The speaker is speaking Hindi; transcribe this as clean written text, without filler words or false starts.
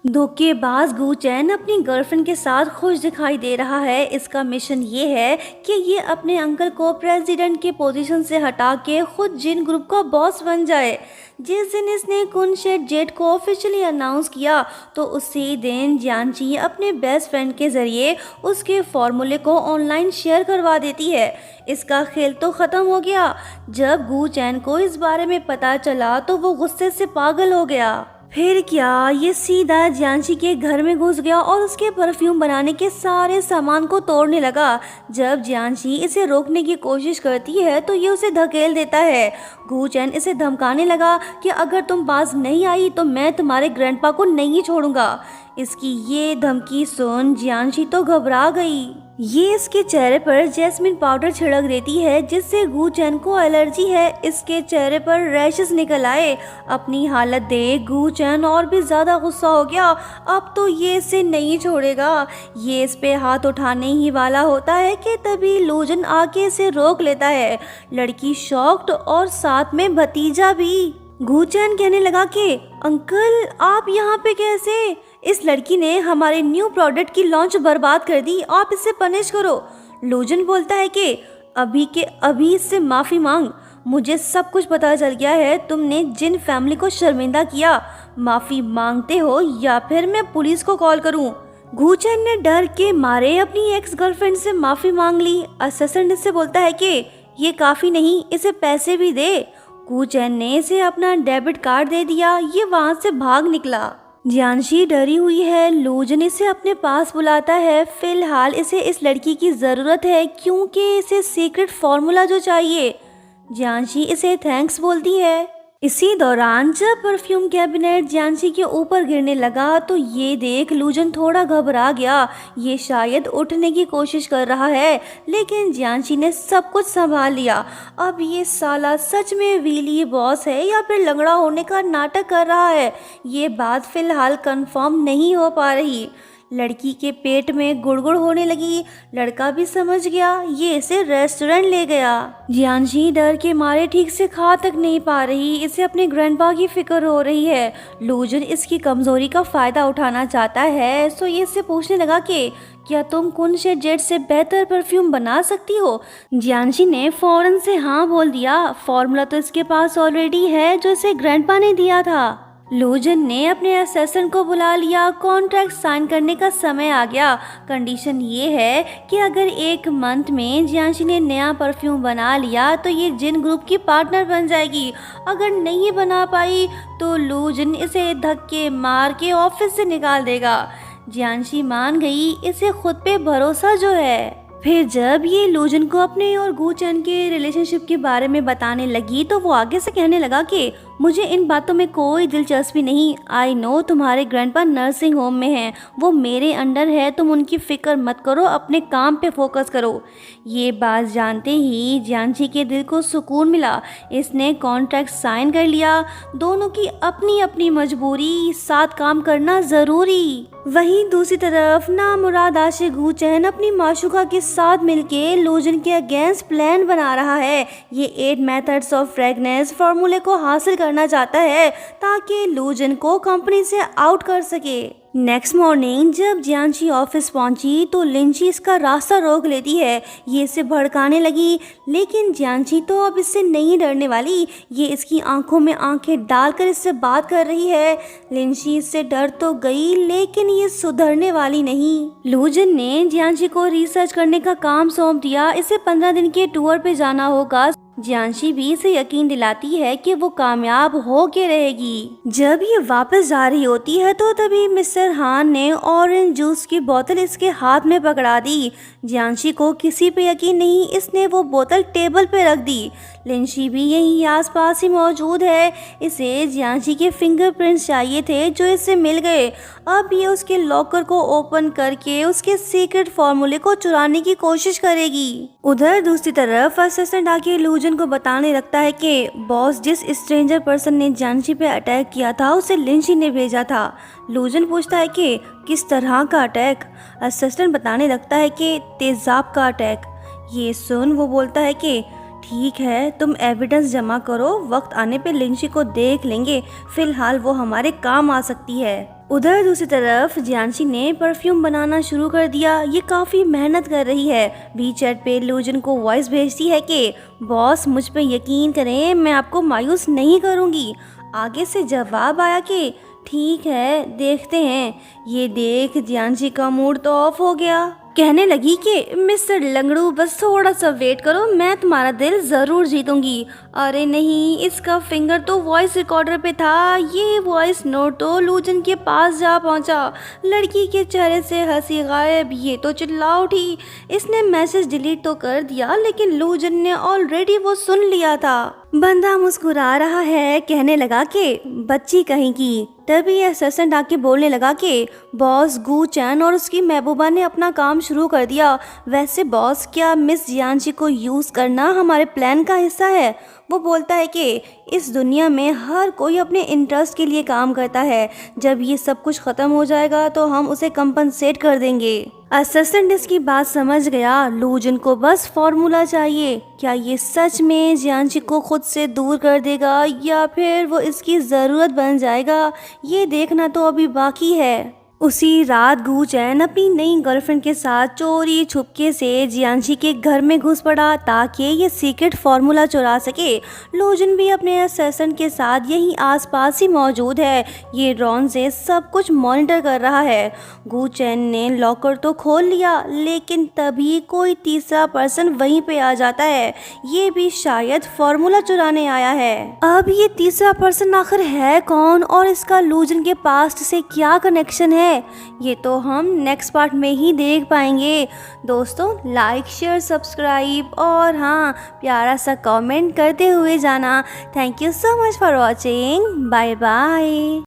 धोखेबाज गू चैन अपनी गर्लफ्रेंड के साथ खुश दिखाई दे रहा है। इसका मिशन ये है कि ये अपने अंकल को प्रेसिडेंट के पोजीशन से हटा के खुद जिन ग्रुप का बॉस बन जाए। जिस दिन इसने कुनशेट जेट को ऑफिशियली अनाउंस किया तो उसी दिन जियांची अपने बेस्ट फ्रेंड के ज़रिए उसके फॉर्मूले को ऑनलाइन शेयर करवा देती है। इसका खेल तो ख़त्म हो गया। जब गू चैन को इस बारे में पता चला तो वो गुस्से से पागल हो गया। फिर क्या, ये सीधा जियांची के घर में घुस गया और उसके परफ्यूम बनाने के सारे सामान को तोड़ने लगा। जब जियांची इसे रोकने की कोशिश करती है तो ये उसे धकेल देता है। गू चैन इसे धमकाने लगा कि अगर तुम पास नहीं आई तो मैं तुम्हारे ग्रैंडपा को नहीं छोड़ूंगा। इसकी ये धमकी सुन जियांची तो घबरा गई। ये इसके चेहरे पर जैस्मिन पाउडर छिड़क देती है जिससे गू चैन को एलर्जी है। इसके चेहरे पर रैशेस निकल आए। अपनी हालत देख गू चैन और भी ज्यादा गुस्सा हो गया। अब तो ये इसे नहीं छोड़ेगा। ये इस पे हाथ उठाने ही वाला होता है कि तभी लूजन आके इसे रोक लेता है। लड़की शॉक्ड और साथ में भतीजा भी। गू चैन कहने लगा कि अंकल आप यहाँ पे कैसे? इस लड़की ने हमारे न्यू प्रोडक्ट की लॉन्च बर्बाद कर दी, आप इसे पनिश करो। लूजन बोलता है कि अभी के अभी इससे माफ़ी मांग। मुझे सब कुछ पता चल गया है। तुमने जिन फैमिली को शर्मिंदा किया, माफ़ी मांगते हो या फिर मैं पुलिस को कॉल करूं? गू चैन ने डर के मारे अपनी एक्स गर्लफ्रेंड से माफ़ी मांग ली। असिस्टेंट इससे बोलता है कि ये काफ़ी नहीं, इसे पैसे भी दे। गू चैन ने इसे अपना डेबिट कार्ड दे दिया। ये वहाँ से भाग निकला। जियांची डरी हुई है। लूजन इसे अपने पास बुलाता है। फिलहाल इसे इस लड़की की ज़रूरत है क्योंकि इसे सीक्रेट फार्मूला जो चाहिए। जियांची इसे थैंक्स बोलती है। इसी दौरान जब परफ्यूम कैबिनेट जियांची के ऊपर गिरने लगा तो ये देख लूजन थोड़ा घबरा गया। ये शायद उठने की कोशिश कर रहा है लेकिन जियांची ने सब कुछ संभाल लिया। अब ये साला सच में व्हीली बॉस है या फिर लंगड़ा होने का नाटक कर रहा है, ये बात फिलहाल कंफर्म नहीं हो पा रही। लड़की के पेट में गुड़गुड़ होने लगी। लड़का भी समझ गया, ये इसे रेस्टोरेंट ले गया। जियांची डर के मारे ठीक से खा तक नहीं पा रही। इसे अपने ग्रैंडपा की फिक्र हो रही है। लूजन इसकी कमजोरी का फायदा उठाना चाहता है सो ये इससे पूछने लगा कि क्या तुम कुनशेट जेट से बेहतर परफ्यूम बना सकती हो? जियांची ने फौरन से हाँ बोल दिया। फॉर्मूला तो इसके पास ऑलरेडी है जो इसे ग्रैंडपा ने दिया था। लूजन ने अपने असिस्टेंट को बुला लिया। कॉन्ट्रैक्ट साइन करने का समय आ गया। कंडीशन ये है कि अगर 1 मंथ में जियांची ने नया परफ्यूम बना लिया तो ये जिन ग्रुप की पार्टनर बन जाएगी। अगर नहीं बना पाई तो लूजन इसे धक्के मार के ऑफिस से निकाल देगा। जियांची मान गई, इसे खुद पे भरोसा जो है। फिर जब ये लूजन को अपने और गू चैन के रिलेशनशिप के बारे में बताने लगी तो वो आगे से कहने लगा कि मुझे इन बातों में कोई दिलचस्पी नहीं। आई नो तुम्हारे ग्रैंडपा नर्सिंग होम में हैं, वो मेरे अंडर है, तुम उनकी फिक्र मत करो, अपने काम पे फोकस करो। ये बात जानते ही जियांची के दिल को सुकून मिला। इसने कॉन्ट्रैक्ट साइन कर लिया। दोनों की अपनी अपनी मजबूरी, साथ काम करना ज़रूरी। वहीं दूसरी तरफ नामुराद आशिक गू चैन अपनी माशूका के साथ मिलके लूजन के अगेंस्ट प्लान बना रहा है। ये 8 मेथड्स ऑफ फ्रेगनेंस फार्मूले को हासिल करना चाहता है ताकि लूजन को कंपनी से आउट कर सके। नेक्स्ट मॉर्निंग जब जियांची ऑफिस पहुंची तो लिंची इसका रास्ता रोक लेती है। ये इसे भड़काने लगी लेकिन जियांची तो अब इससे नहीं डरने वाली। ये इसकी आंखों में आंखें डालकर इससे बात कर रही है। लिंची इससे डर तो गई लेकिन ये सुधरने वाली नहीं। लूजन ने जियांची को रिसर्च करने का काम सौंप दिया। इसे 15 दिन के टूर पे जाना होगा। जियांची भी इसे यकीन दिलाती है कि वो कामयाब हो के रहेगी। जब ये वापस जा रही होती है तो तभी मिस्टर हान ने ऑरेंज जूस की बोतल इसके हाथ में पकड़ा दी। जियांची को किसी पे यकीन नहीं, इसने वो बोतल टेबल पे रख दी। लिंची भी यहीं आसपास ही मौजूद है। इसे जियांची के फिंगरप्रिंट्स चाहिए थे जो इससे मिल गए। अब ये उसके लॉकर को ओपन करके उसके सीक्रेट फार्मूले को चुराने की कोशिश करेगी। उधर दूसरी तरफ असिस्टेंट आके लूजन को बताने लगता है कि बॉस जिस स्ट्रेंजर पर्सन ने जियांची पे अटैक किया था उसे लिंची ने भेजा था। लूजन पूछता है कि किस तरह का अटैक? असिस्टेंट बताने लगता है कि तेजाब का अटैक। ये सुन वो बोलता है कि ठीक है, तुम एविडेंस जमा करो, वक्त आने पे लिंची को देख लेंगे, फिलहाल वो हमारे काम आ सकती है। उधर दूसरी तरफ जियांशी ने परफ्यूम बनाना शुरू कर दिया। ये काफ़ी मेहनत कर रही है। वीचैट पे लूजन को वॉइस भेजती है कि बॉस मुझ पे यकीन करें, मैं आपको मायूस नहीं करूँगी। आगे से जवाब आया कि ठीक है, देखते हैं। ये देख जियांशी का मूड तो ऑफ हो गया। कहने लगी कि मिस्टर लंगड़ू बस थोड़ा सा वेट करो, मैं तुम्हारा दिल ज़रूर जीतूंगी। अरे नहीं, इसका फिंगर तो वॉइस रिकॉर्डर पे था। ये वॉइस नोट तो लूजन के पास जा पहुंचा। लड़की के चेहरे से हंसी गायब। ये तो चिल्ला उठी। इसने मैसेज डिलीट तो कर दिया, लेकिन लूजन ने ऑलरेडी वो सुन लिया था। बंदा मुस्कुरा रहा है, कहने लगा कि बच्ची कहीं की। तभी असिस्टेंट आके बोलने लगा कि बॉस गू चैन और उसकी महबूबा ने अपना काम शुरू कर दिया। वैसे बॉस, क्या मिस जियांशी को यूज़ करना हमारे प्लान का हिस्सा है? वो बोलता है कि इस दुनिया में हर कोई अपने इंटरेस्ट के लिए काम करता है। जब ये सब कुछ ख़त्म हो जाएगा तो हम उसे कंपनसेट कर देंगे। असिस्टेंट इसकी बात समझ गया। लूजन को बस फॉर्मूला चाहिए। क्या ये सच में जियांशी को खुद से दूर कर देगा या फिर वो इसकी ज़रूरत बन जाएगा? ये देखना तो अभी बाकी है। उसी रात गू चैन अपनी नई गर्लफ्रेंड के साथ चोरी छुपके से जियांशी के घर में घुस पड़ा ताकि ये सीक्रेट फार्मूला चुरा सके। लूजन भी अपने असिस्टेंट के साथ यहीं आसपास ही मौजूद है। ये ड्रोन से सब कुछ मॉनिटर कर रहा है। गू चैन ने लॉकर तो खोल लिया, लेकिन तभी कोई तीसरा पर्सन वहीं पे आ जाता है। ये भी शायद फार्मूला चुराने आया है। अब ये तीसरा पर्सन आखिर है कौन और इसका लूजन के पास्ट से क्या कनेक्शन है, ये तो हम नेक्स्ट पार्ट में ही देख पाएंगे। दोस्तों, लाइक शेयर सब्सक्राइब और हाँ, प्यारा सा कमेंट करते हुए जाना। Thank you so much for watching. Bye bye.